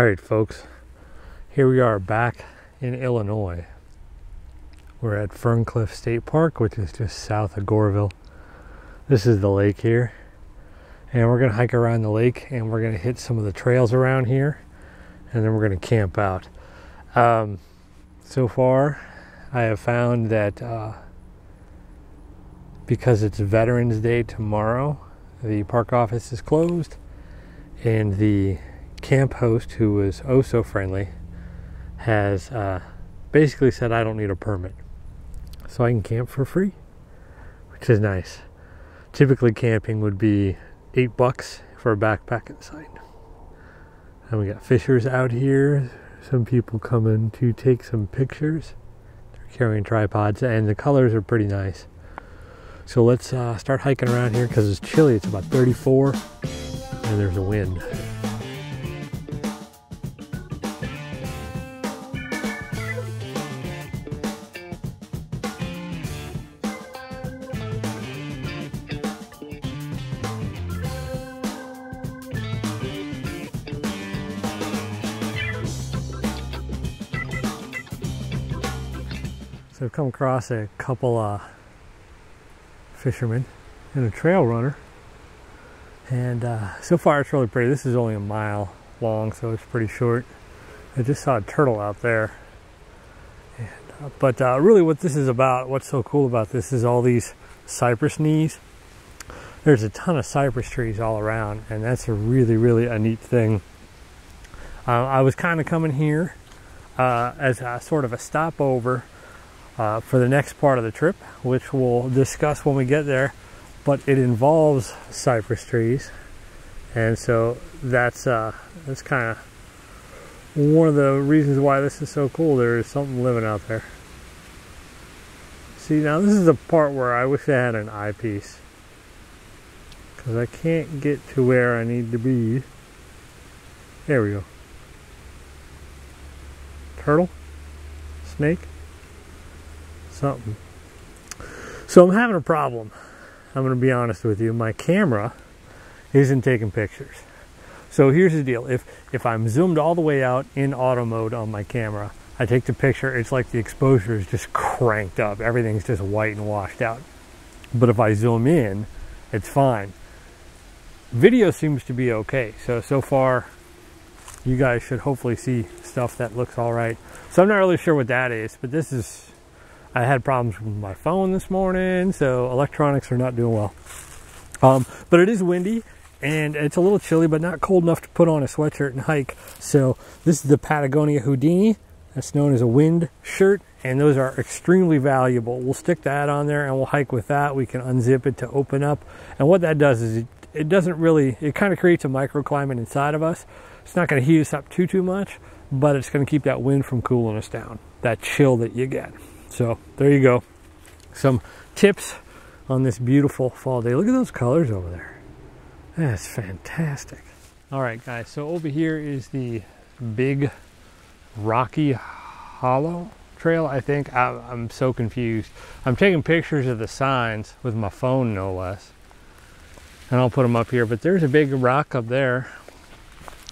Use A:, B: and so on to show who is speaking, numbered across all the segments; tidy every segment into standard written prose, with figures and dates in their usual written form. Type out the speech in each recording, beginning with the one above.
A: Alright folks, here we are back in Illinois. We're at Fern Clyffe State Park, which is just south of Gourville. This is the lake here. And we're going to hike around the lake and we're going to hit some of the trails around here. And then we're going to camp out. So far, I have found that because it's Veterans Day tomorrow, the park office is closed. And the camp host, who was oh so friendly, has basically said I don't need a permit, so I can camp for free, which is nice. Typically camping would be $8 for a backpack inside. And we got fishers out here, some people coming to take some pictures. They're carrying tripods and the colors are pretty nice. So let's start hiking around here because it's chilly. It's about 34 and there's a wind. So I've come across a couple fishermen and a trail runner, and so far it's really pretty. This is only a mile long, so it's pretty short. I just saw a turtle out there, and, but really what this is about, what's so cool about this is all these cypress knees. There's a ton of cypress trees all around, and that's a really a neat thing. I was kind of coming here as a sort of a stopover for the next part of the trip, which we'll discuss when we get there, but it involves cypress trees, and so that's kind of one of the reasons why this is so cool. There is something living out there. See, now this is the part where I wish I had an eyepiece, because I can't get to where I need to be. There we go. Turtle? Snake? Something. So I'm having a problem. I'm going to be honest with you. My camera isn't taking pictures. So here's the deal. If I'm zoomed all the way out in auto mode on my camera, I take the picture, it's like the exposure is just cranked up. Everything's just white and washed out. But if I zoom in, it's fine. Video seems to be okay. So far, you guys should hopefully see stuff that looks all right. So I'm not really sure what that is, but this is... I had problems with my phone this morning, so electronics are not doing well. But it is windy, and it's a little chilly, but not cold enough to put on a sweatshirt and hike. So this is the Patagonia Houdini. That's known as a wind shirt, and those are extremely valuable. We'll stick that on there, and we'll hike with that. We can unzip it to open up. And what that does is it doesn't really, it kind of creates a microclimate inside of us. It's not going to heat us up too much, but it's going to keep that wind from cooling us down, that chill that you get. So there you go. Some tips on this beautiful fall day. Look at those colors over there. That's fantastic. All right, guys. So over here is the Big Rocky Hollow Trail, I think. I'm so confused. I'm taking pictures of the signs with my phone, no less. And I'll put them up here. But there's a big rock up there.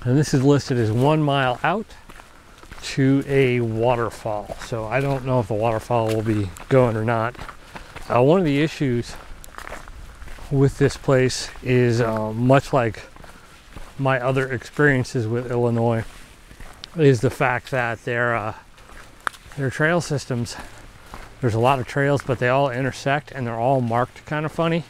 A: And this is listed as 1 mile out to a waterfall. So I don't know if the waterfall will be going or not. One of the issues with this place is much like my other experiences with Illinois, is the fact that their trail systems, there's a lot of trails, but they all intersect and they're all marked kind of funny.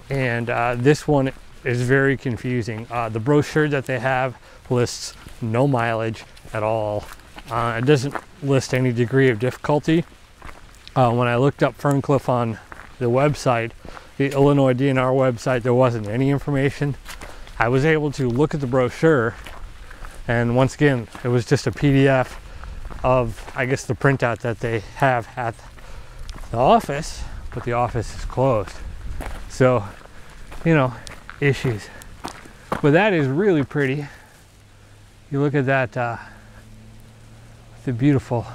A: And this one is very confusing. The brochure that they have lists no mileage at all. It doesn't list any degree of difficulty. When I looked up Ferncliff on the website, the Illinois DNR website, there wasn't any information. I was able to look at the brochure, and once again, it was just a PDF of, I guess, the printout that they have at the office, but the office is closed. So, you know, issues. But that is really pretty. You look at that, the beautiful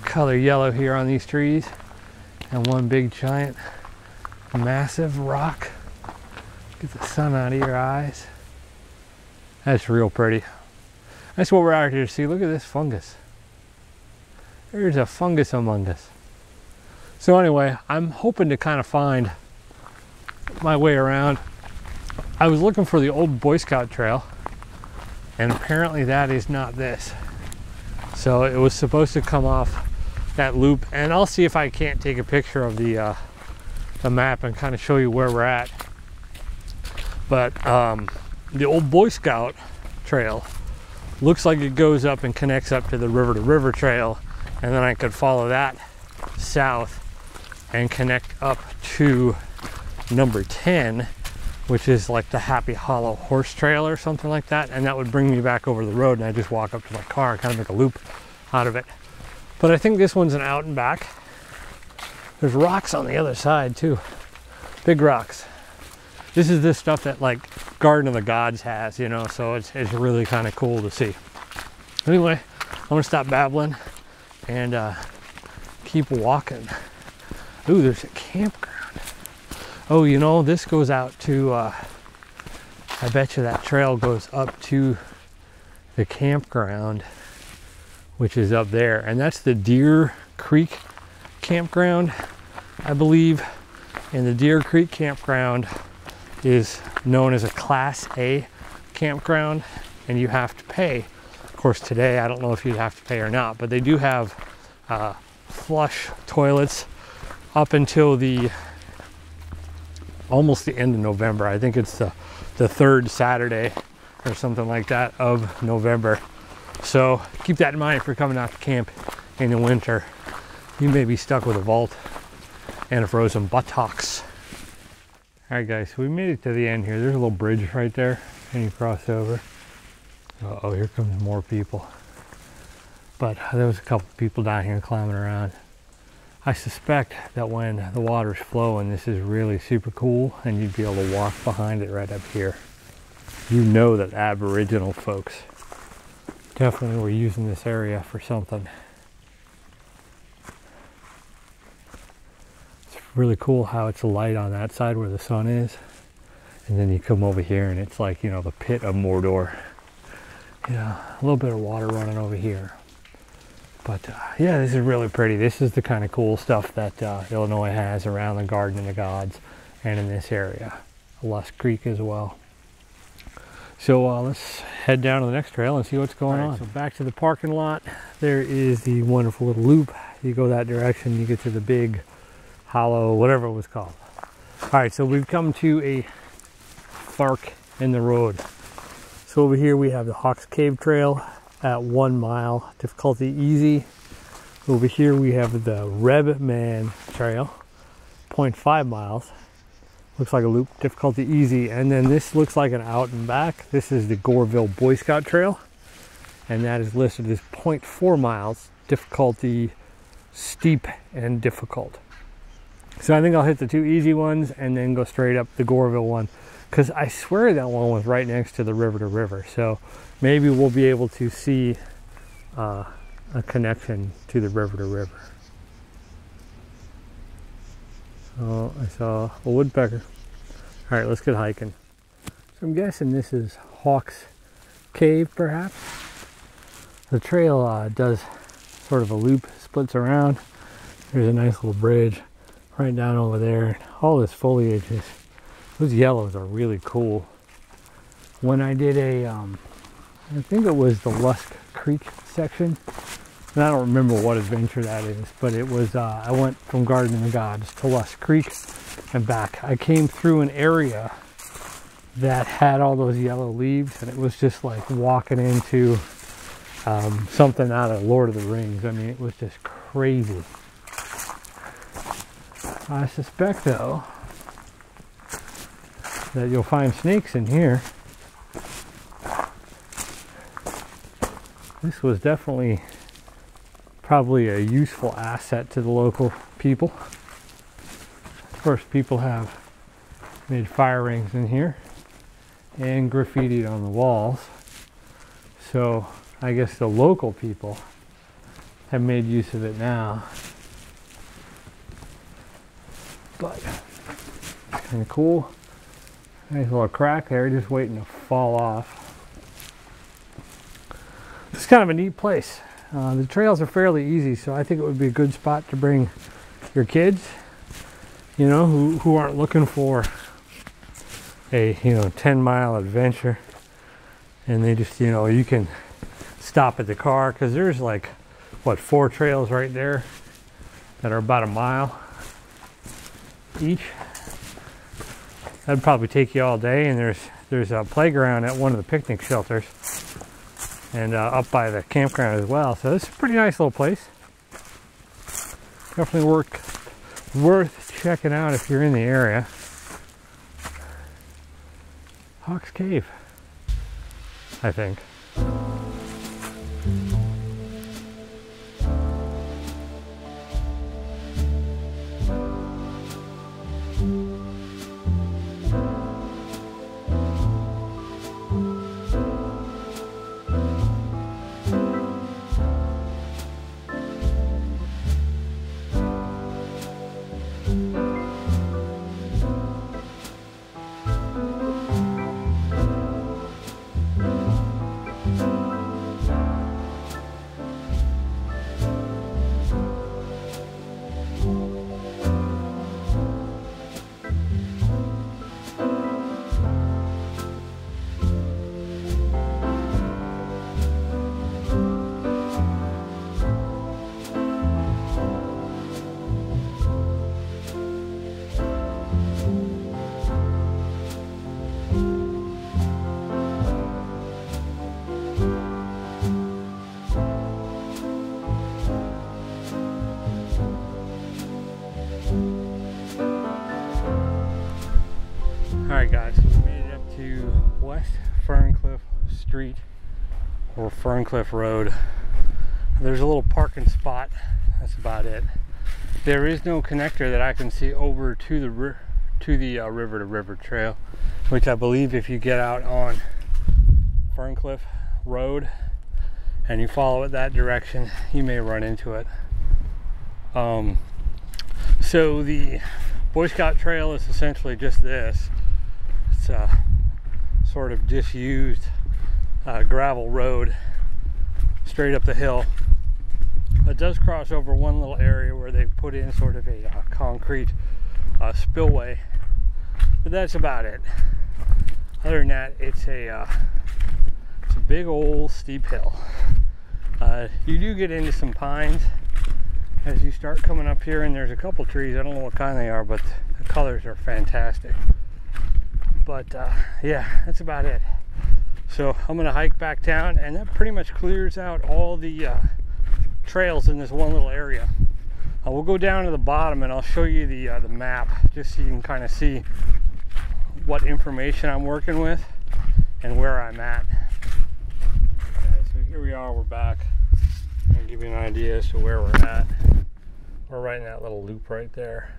A: color yellow here on these trees, and one big giant massive rock. Get the sun out of your eyes. That's real pretty. That's what we're out here to see. Look at this fungus. There's a fungus among us. So anyway, I'm hoping to kind of find my way around. I was looking for the old Boy Scout trail, and apparently that is not this. So it was supposed to come off that loop, and I'll see if I can't take a picture of the map and kind of show you where we're at. But the old Boy Scout trail looks like it goes up and connects up to the river trail, and then I could follow that south and connect up to number 10, which is like the Happy Hollow Horse Trail or something like that, and that would bring me back over the road, and I just walk up to my car and kind of make a loop out of it. But I think this one's an out and back. There's rocks on the other side too, big rocks. This is the stuff that like Garden of the Gods has, you know, so it's really kind of cool to see. Anyway, I'm gonna stop babbling and keep walking. Ooh, there's a campground. Oh, you know, this goes out to, I bet you that trail goes up to the campground, which is up there. And that's the Deer Creek campground, I believe. And the Deer Creek campground is known as a Class A campground, and you have to pay. Of course, today, I don't know if you'd have to pay or not, but they do have flush toilets up until the almost the end of November. I think it's the third Saturday or something like that of November. So keep that in mind if you're coming out to camp in the winter. You may be stuck with a vault and a frozen buttocks. All right, guys, so we made it to the end here. There's a little bridge right there, and you cross over. Uh-oh, here comes more people. But there was a couple people down here climbing around. I suspect that when the water's flowing, this is really super cool, and you'd be able to walk behind it right up here. You know that Aboriginal folks definitely were using this area for something. It's really cool how it's light on that side where the sun is, and then you come over here and it's like, you know, the pit of Mordor. Yeah, a little bit of water running over here. But yeah, this is really pretty. This is the kind of cool stuff that Illinois has around the Garden of the Gods and in this area. Lusk Creek as well. So let's head down to the next trail and see what's going on. So back to the parking lot. There is the wonderful little loop. You go that direction, you get to the big hollow, whatever it was called. All right, so we've come to a fork in the road. So over here we have the Hawks Cave Trail at 1 mile, difficulty easy. Over here we have the Rebman Trail, 0.5 miles. Looks like a loop, difficulty easy. And then this looks like an out and back. This is the Gourville Boy Scout Trail, and that is listed as 0.4 miles, difficulty steep and difficult. So I think I'll hit the 2 easy ones and then go straight up the Gourville one, because I swear that one was right next to the river. So maybe we'll be able to see a connection to the river. Oh, I saw a woodpecker. All right, let's get hiking. So I'm guessing this is Hawks Cave, perhaps. The trail does sort of a loop, splits around. There's a nice little bridge right down over there. All this foliage is, those yellows are really cool. When I did I think it was the Lusk Creek section, and I don't remember what adventure that is, but it was, I went from Garden of the Gods to Lusk Creek and back. I came through an area that had all those yellow leaves, and it was just like walking into something out of Lord of the Rings. I mean, it was just crazy. I suspect, though, that you'll find snakes in here. This was definitely probably a useful asset to the local people. Of course, people have made fire rings in here and graffitied on the walls. So I guess the local people have made use of it now. But kind of cool. Nice little crack there, just waiting to fall off. kind of a neat place. The trails are fairly easy, so I think it would be a good spot to bring your kids, you know, who aren't looking for a 10-mile adventure, and they just, you know, you can stop at the car, because there's like what, 4 trails right there that are about a mile each. That'd probably take you all day, and there's a playground at one of the picnic shelters, and up by the campground as well. So this is a pretty nice little place. Definitely worth checking out if you're in the area. Hawks Cave, I think. Alright guys, so we made it up to West Ferncliff Street, or Ferncliff Road. There's a little parking spot, that's about it. There is no connector that I can see over to the river-to-river trail, which I believe if you get out on Ferncliff Road and you follow it that direction, you may run into it. So the Boy Scout Trail is essentially just this. It's a sort of disused gravel road straight up the hill. It does cross over one little area where they put in sort of a concrete spillway, but that's about it. Other than that, it's a big old steep hill. You do get into some pines as you start coming up here, and there's a couple trees, I don't know what kind they are, but the colors are fantastic. But yeah, that's about it. So I'm gonna hike back down, and that pretty much clears out all the trails in this one little area. We'll go down to the bottom and I'll show you the map, just so you can kind of see what information I'm working with and where I'm at. Okay, so here we are, we're back. I'll give you an idea as to where we're at. We're right in that little loop right there.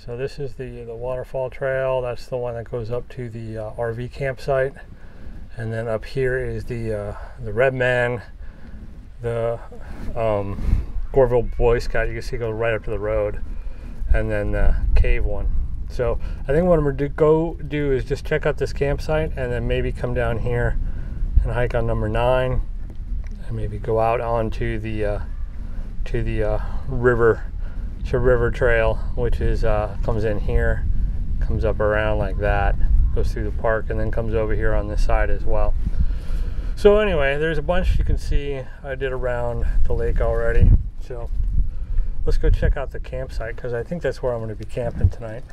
A: So this is the Waterfall Trail. That's the one that goes up to the RV campsite. And then up here is the Red Man, the Gourville Boy Scout. You can see it goes right up to the road. And then the cave one. So I think what I'm going to go do is just check out this campsite, and then maybe come down here and hike on number 9, and maybe go out onto the river trail, which is comes in here, comes up around like that, goes through the park, and then comes over here on this side as well. So anyway, there's a bunch you can see. I did around the lake already, so let's go check out the campsite, because I think that's where I'm going to be camping tonight.